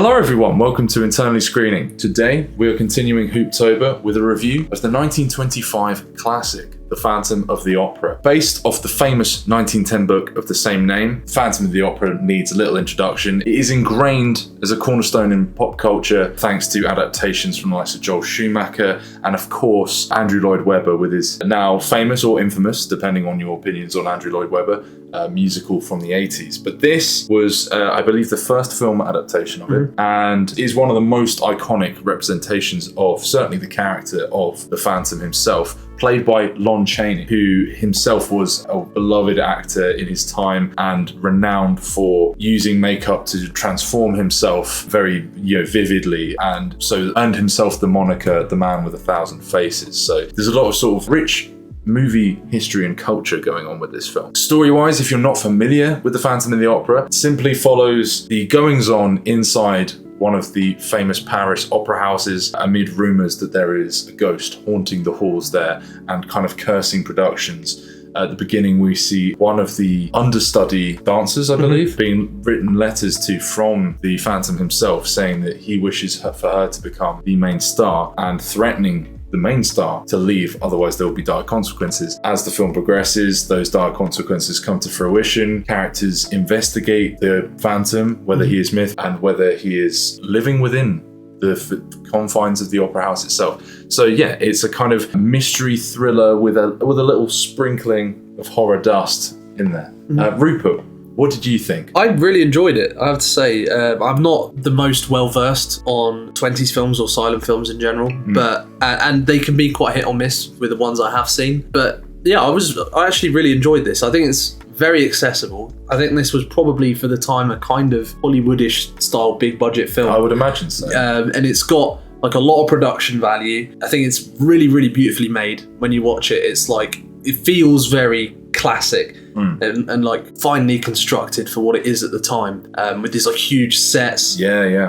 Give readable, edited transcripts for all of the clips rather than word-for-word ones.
Hello everyone, welcome to Internally Screening. Today we are continuing Hooptober with a review of the 1925 classic, The Phantom of the Opera. Based off the famous 1910 book of the same name, Phantom of the Opera needs a little introduction. It is ingrained as a cornerstone in pop culture thanks to adaptations from the likes of Joel Schumacher and of course Andrew Lloyd Webber with his now famous or infamous, depending on your opinions on Andrew Lloyd Webber, musical from the 80s. But this was, I believe, the first film adaptation of it and is one of the most iconic representations of certainly the character of the Phantom himself, played by Lon Chaney, who himself was a beloved actor in his time and renowned for using makeup to transform himself very vividly, and so earned himself the moniker the man with 1,000 faces. So there's a lot of sort of rich movie history and culture going on with this film. Story-wise, if you're not familiar with The Phantom of the Opera, it simply follows the goings-on inside one of the famous Paris opera houses amid rumours that there is a ghost haunting the halls there and kind of cursing productions. At the beginning, we see one of the understudy dancers, I believe, being written letters to from the Phantom himself, saying that he wishes for her to become the main star and threatening the main star to leave, otherwise there will be dire consequences. As the film progresses, those dire consequences come to fruition. Characters investigate the Phantom, whether he is myth and whether he is living within the confines of the opera house itself. So yeah, it's a kind of mystery thriller with a little sprinkling of horror dust in there. Rupert, what did you think? I really enjoyed it, I have to say. I'm not the most well-versed on 20s films or silent films in general, but and they can be quite hit or miss with the ones I have seen. But yeah, I actually really enjoyed this. I think it's very accessible. I think this was probably, for the time, a kind of Hollywoodish style big budget film. I would imagine so. And it's got like a lot of production value. I think it's really, really beautifully made. When you watch it, it's like, it feels very classic and like finely constructed for what it is at the time, with these like huge sets,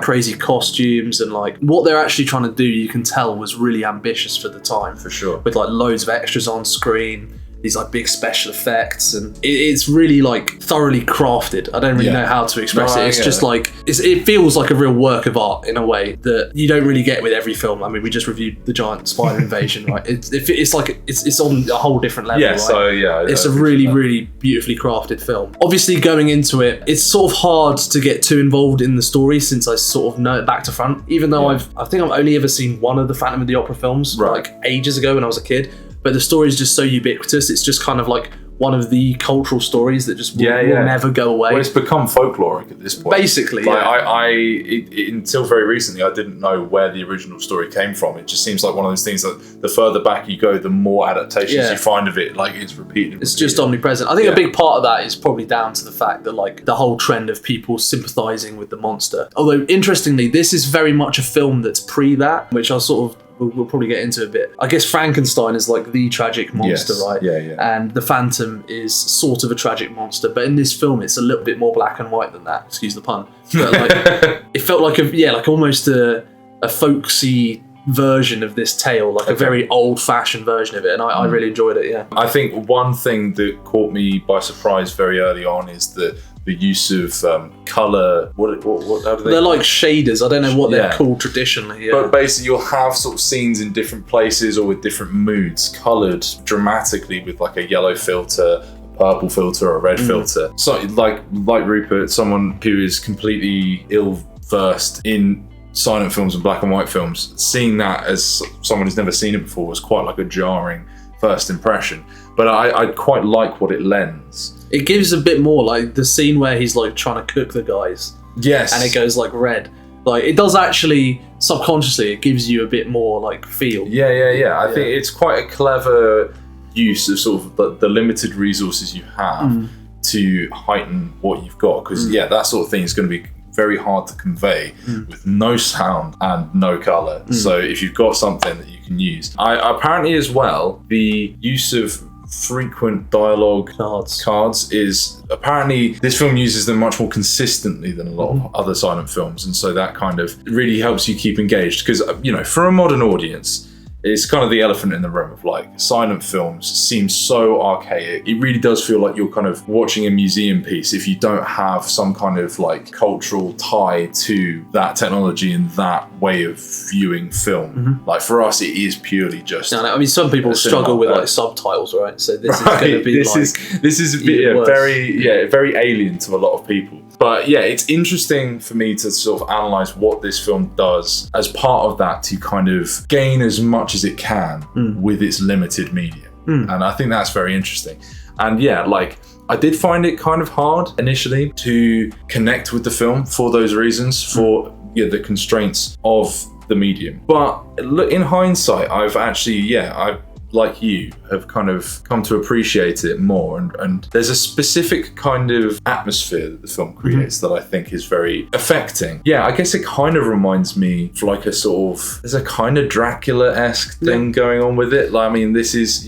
crazy costumes, and like what they're actually trying to do, you can tell was really ambitious for the time, for sure, with like loads of extras on screen, these like big special effects, and it's really like thoroughly crafted. I don't really know how to express it. It's just like it feels like a real work of art in a way that you don't really get with every film. I mean, we just reviewed the giant spider invasion, right? It's like it's on a whole different level. Right? So it's a really beautifully crafted film. Obviously, going into it, it's sort of hard to get too involved in the story since I sort of know it back to front. Even though I think I've only ever seen one of the Phantom of the Opera films, like ages ago when I was a kid. But the story is just so ubiquitous. It's just kind of like one of the cultural stories that just will never go away. Well, it's become folkloric at this point. Basically, until very recently, I didn't know where the original story came from. It just seems like one of those things that the further back you go, the more adaptations you find of it. Like, it's repeated. It's just omnipresent. I think a big part of that is probably down to the fact that like the whole trend of people sympathising with the monster. Although, interestingly, this is very much a film that's pre that, which I'll sort of we'll probably get into a bit. I guess Frankenstein is like the tragic monster, right? And the Phantom is sort of a tragic monster, but in this film it's a little bit more black and white than that. Excuse the pun. But like, it felt like like almost a folksy version of this tale, like a very old-fashioned version of it, and I really enjoyed it. Yeah, I think one thing that caught me by surprise very early on is the use of colour. What how do they? They're like shaders. I don't know what they're called traditionally. But basically, you'll have sort of scenes in different places or with different moods, coloured dramatically with like a yellow filter, a purple filter, or a red filter. So, like Rupert, someone who is completely ill-versed in silent films and black and white films, seeing that as someone who's never seen it before was quite like a jarring first impression. But I quite like what it lends. It gives a bit more, like the scene where he's like trying to cook the guys. Yes. And it goes like red. Like, it does actually, subconsciously, it gives you a bit more like feel. I think it's quite a clever use of sort of the limited resources you have to heighten what you've got. Because that sort of thing is going to be very hard to convey with no sound and no colour. So if you've got something that you can use. Apparently as well, the use of frequent dialogue cards is apparently, this film uses them much more consistently than a lot of other silent films, and so that kind of really helps you keep engaged, because for a modern audience, it's kind of the elephant in the room of like silent films seem so archaic. It really does feel like you're kind of watching a museum piece if you don't have some kind of like cultural tie to that technology and that way of viewing film. Like for us, it is purely just. No, I mean, some people struggle with like subtitles, right? So this is going to be this is a bit very alien to a lot of people. But yeah, it's interesting for me to sort of analyze what this film does as part of that to kind of gain as much as it can with its limited medium. And I think that's very interesting. And yeah, like I did find it kind of hard initially to connect with the film for those reasons, for the constraints of the medium. But look, in hindsight, I've actually, I like you, have kind of come to appreciate it more. And there's a specific kind of atmosphere that the film creates that I think is very affecting. Yeah, I guess it kind of reminds me of like a sort of, there's a kind of Dracula-esque thing going on with it. Like, I mean, this is,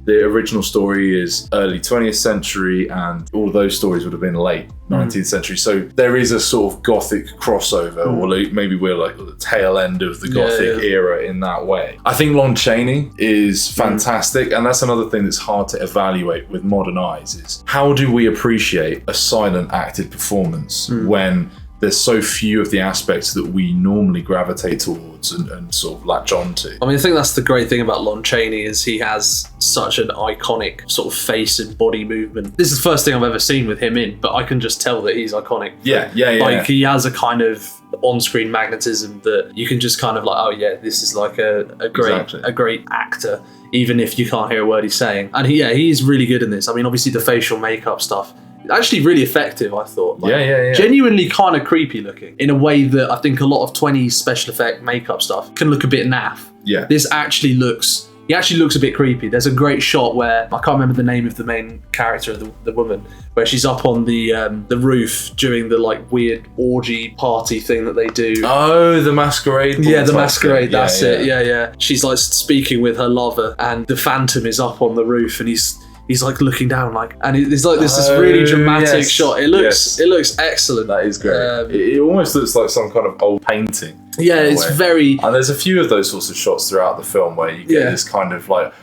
the original story is early 20th century and all those stories would have been late 19th century. So there is a sort of Gothic crossover, or like maybe we're like the tail end of the Gothic era in that way. I think Lon Chaney is fantastic. And that's another thing that's hard to evaluate with modern eyes is how do we appreciate a silent acted performance when there's so few of the aspects that we normally gravitate towards and sort of latch on to. I mean, I think that's the great thing about Lon Chaney is he has such an iconic sort of face and body movement. This is the first thing I've ever seen with him in, but I can just tell that he's iconic. Yeah. Like he has a kind of on-screen magnetism that you can just kind of like, oh yeah, this is like a great actor, even if you can't hear a word he's saying. And he's really good in this. I mean, obviously the facial makeup stuff, actually really effective, I thought. Like, genuinely kind of creepy looking in a way that I think a lot of 20s special effect makeup stuff can look a bit naff. Yeah. This actually looks a bit creepy. There's a great shot where, I can't remember the name of the main character, the woman, where she's up on the roof during the like weird orgy party thing that they do. Oh, the masquerade. Yeah, the masquerade, that's it. Yeah. She's like speaking with her lover and the Phantom is up on the roof and he's like looking down, like, and it's like this really dramatic shot. It looks excellent. That is great. It almost looks like some kind of old painting. Yeah, it's very. And there's a few of those sorts of shots throughout the film where you get this kind of like.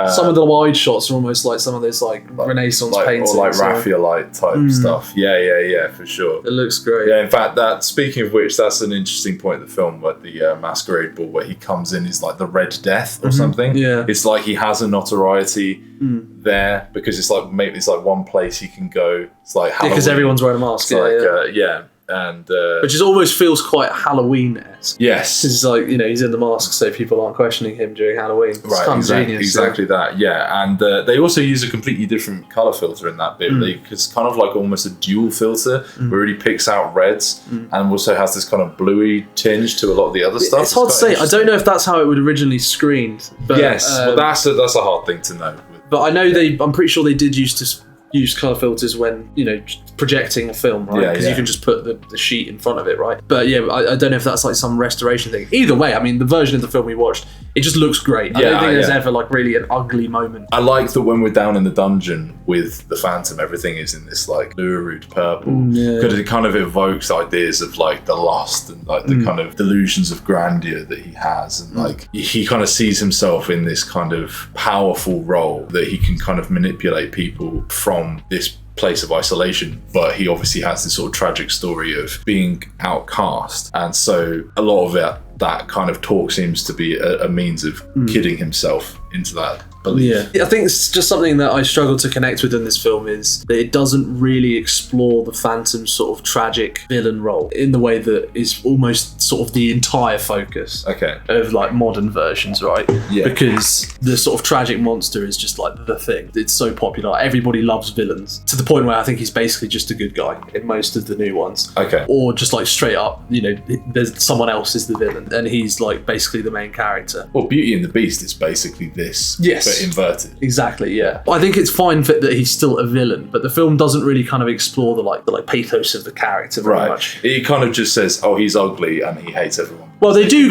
Some of the wide shots are almost like some of this like Renaissance paintings. Or like Raphaelite type stuff. Yeah, for sure. It looks great. Yeah, in fact, speaking of which, that's an interesting point in the film where the masquerade ball where he comes in is like the Red Death or something. Yeah. It's like he has a notoriety there because it's like maybe it's like one place he can go. It's like Halloween. Because everyone's wearing a mask. And which almost feels quite Halloween-esque. Yes, it's like he's in the mask, so people aren't questioning him during Halloween. It's right, exactly that. Yeah, and they also use a completely different color filter in that bit. It's kind of like almost a dual filter where it really picks out reds and also has this kind of bluey tinge to a lot of the other stuff. It's hard to say. I don't know if that's how it would originally screened. But, yes, but that's a hard thing to know. But I know I'm pretty sure they did use color filters when projecting a film, right? Because you can just put the sheet in front of it, right? But I don't know if that's like some restoration thing. Either way, I mean, the version of the film we watched, it just looks great. I don't think there's ever like really an ugly moment. I like that when we're down in the dungeon with the Phantom, everything is in this like lurid purple because it kind of evokes ideas of like the lust and like the kind of delusions of grandeur that he has, and like he kind of sees himself in this kind of powerful role that he can kind of manipulate people from this place of isolation, but he obviously has this sort of tragic story of being outcast, and so a lot of that kind of talk seems to be a means of kidding himself into that belief. I think it's just something that I struggle to connect with in this film is that it doesn't really explore the Phantom's sort of tragic villain role in the way that is almost sort of the entire focus of like modern versions, right? Yeah. Because the sort of tragic monster is just like the thing. It's so popular. Everybody loves villains to the point where I think he's basically just a good guy in most of the new ones. Okay. Or just like straight up, there's someone else is the villain and he's like basically the main character. Well, Beauty and the Beast is basically this, but inverted. Exactly, yeah. I think it's fine that he's still a villain, but the film doesn't really kind of explore the pathos of the character very much. It kind of just says, oh, he's ugly and he hates everyone. Well, they do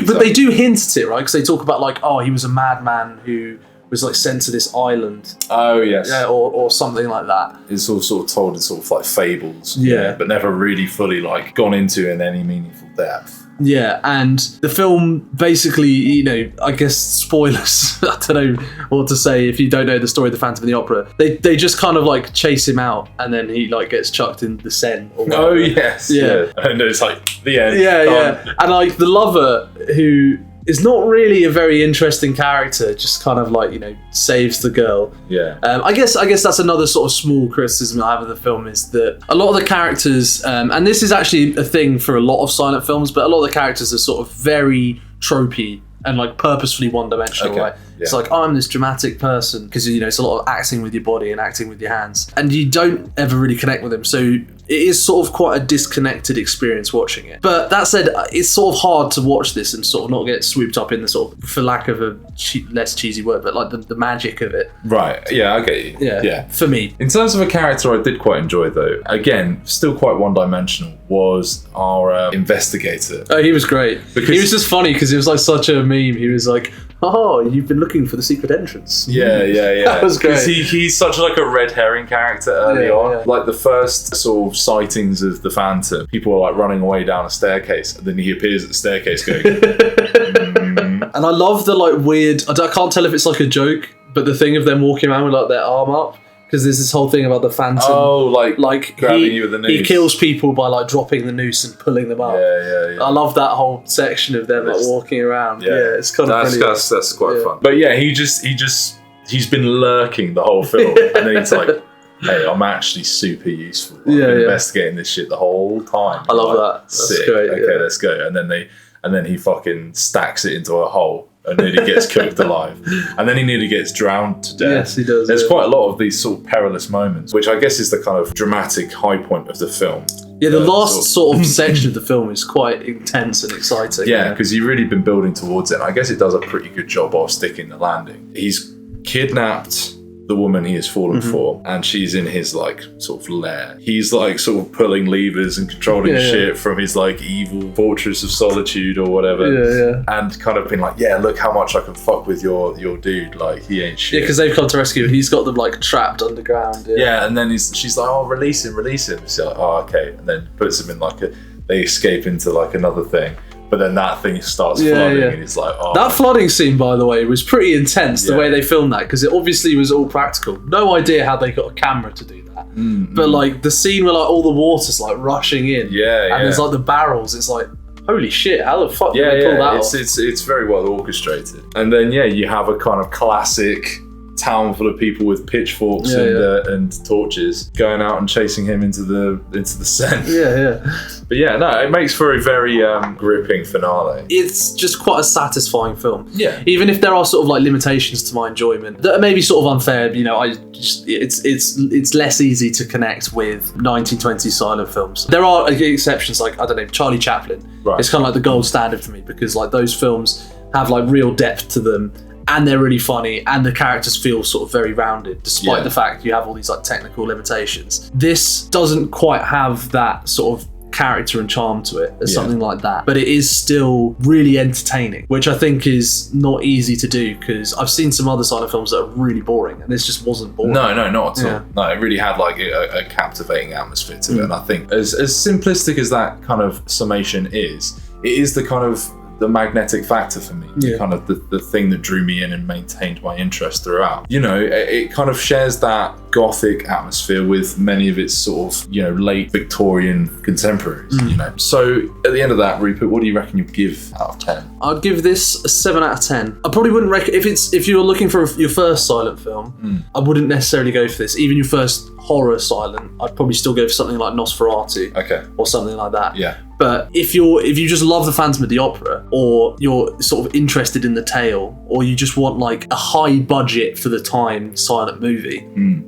hint at it, right? Because they talk about like, oh, he was a madman who was like sent to this island. Oh, yes. Yeah, or something like that. It's all sort of told in sort of like fables. Yeah. But never really fully like gone into in any meaningful depth. Yeah, and the film basically, you know, I guess spoilers. I don't know what to say if you don't know the story of the Phantom of the Opera. They just kind of like chase him out, and then he like gets chucked in the Seine. Or whatever. Oh yes, yeah. And it's like the end. Yeah. And like the lover, who is not really a very interesting character, just kind of like, you know, saves the girl. Yeah. I guess that's another sort of small criticism I have of the film, is that a lot of the characters, and this is actually a thing for a lot of silent films, but a lot of the characters are sort of very tropey and like purposefully one-dimensional, right? Yeah. It's like, I'm this dramatic person, because, you know, it's a lot of acting with your body and acting with your hands, and you don't ever really connect with them, so it is sort of quite a disconnected experience watching it. But that said, it's sort of hard to watch this and sort of not get swooped up in the sort of, for lack of a less cheesy word, but like the magic of it. Right, yeah, I get you. Yeah, for me. In terms of a character I did quite enjoy, though, again, still quite one-dimensional, was our investigator. Oh, he was great. Because he was just funny, because it was like such a meme. He was like, oh, you've been looking for the secret entrance. Yeah. That was great. He's such like a red herring character early on. Yeah. Like the first sort of sightings of the Phantom, people are like running away down a staircase, and then he appears at the staircase going... And I love the like weird, I can't tell if it's like a joke, but the thing of them walking around with like their arm up, because there's this whole thing about the Phantom. Oh, like grabbing you with the noose. He kills people by like dropping the noose and pulling them up. Yeah. I love that whole section of them like walking around. Yeah, it's kind of brilliant. That's quite fun. But yeah, he's been lurking the whole film, and then he's like, hey, I'm actually super useful. I've been investigating this shit the whole time. I love that. That's sick. Great. Okay, let's go. And then he fucking stacks it into a hole and nearly gets cooked alive. And then he nearly gets drowned to death. Yes, he does. There's quite a lot of these sort of perilous moments, which I guess is the kind of dramatic high point of the film. Yeah, the last sort of section of the film is quite intense and exciting. Yeah, because you've really been building towards it. And I guess it does a pretty good job of sticking the landing. He's kidnapped the woman he has fallen for, and she's in his like sort of lair. He's like sort of pulling levers and controlling shit from his like evil fortress of solitude or whatever, and kind of been like, yeah, look how much I can fuck with your dude, like he ain't shit. Yeah, because they've come to rescue him. He's got them like trapped underground. Yeah, and then she's like, oh, release him. She's like, oh, okay, and then puts him in like they escape into like another thing. But then that thing starts flooding, and it's like, oh. That flooding scene, by the way, was pretty intense, the way they filmed that, because it obviously was all practical. No idea how they got a camera to do that. But like the scene where like all the water's like rushing in, and there's like the barrels, it's like, holy shit, how the fuck did they pull that off? It's very well orchestrated. And then you have a kind of classic town full of people with pitchforks and torches going out and chasing him into the Seine. But yeah, no, it makes for a very gripping finale. It's just quite a satisfying film. Yeah. Even if there are sort of like limitations to my enjoyment that are maybe sort of unfair, you know, it's less easy to connect with 1920s silent films. There are exceptions, like, I don't know, Charlie Chaplin. Right. It's kind of like the gold standard for me, because like those films have like real depth to them, and they're really funny, and the characters feel sort of very rounded, despite the fact you have all these like technical limitations. This doesn't quite have that sort of character and charm to it as something like that, but it is still really entertaining, which I think is not easy to do, because I've seen some other silent films that are really boring, and this just wasn't boring. No, not at all. No, it really had like a captivating atmosphere to it, and I think as simplistic as that kind of summation is, it is the kind of the magnetic factor for me, kind of the thing that drew me in and maintained my interest throughout. You know, it kind of shares that gothic atmosphere with many of its sort of, you know, late Victorian contemporaries, you know. So at the end of that, Rupert, what do you reckon you'd give out of 10? I'd give this a 7 out of 10. I probably wouldn't if you were looking for your first silent film, I wouldn't necessarily go for this. Even your first horror silent, I'd probably still go for something like Nosferatu, or something like that. Yeah. But if you just love the Phantom of the Opera, or you're sort of interested in the tale, or you just want like a high budget for the time silent movie,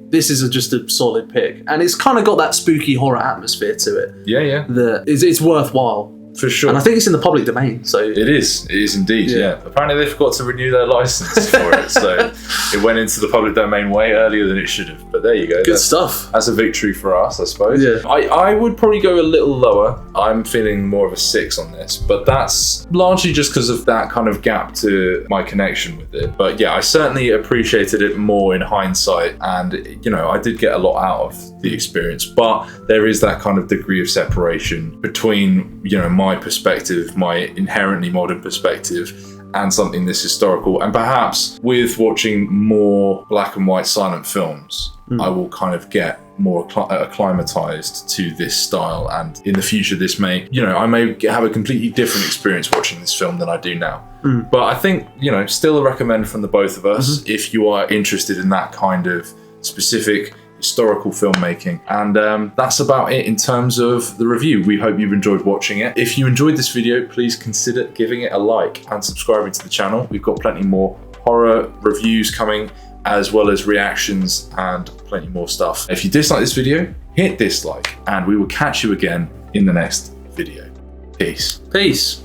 this is just a solid pick. And it's kind of got that spooky horror atmosphere to it. Yeah. That it's worthwhile. For sure. And I think it's in the public domain, so... It is indeed, yeah. Apparently they forgot to renew their license for it, so it went into the public domain way earlier than it should have. But there you go. Good stuff. That's a victory for us, I suppose. Yeah. I would probably go a little lower. I'm feeling more of a 6 on this, but that's largely just because of that kind of gap to my connection with it. But yeah, I certainly appreciated it more in hindsight, and, you know, I did get a lot out of the experience, but there is that kind of degree of separation between, you know, my perspective, my inherently modern perspective, and something this historical. And perhaps with watching more black and white silent films, I will kind of get more acclimatized to this style, and in the future this may, I may have a completely different experience watching this film than I do now. But I think, still a recommend from the both of us if you are interested in that kind of specific historical filmmaking. And that's about it in terms of the review. We hope you've enjoyed watching it. If you enjoyed this video, please consider giving it a like and subscribing to the channel. We've got plenty more horror reviews coming, as well as reactions and plenty more stuff. If you dislike this video, hit dislike, and we will catch you again in the next video. Peace. Peace.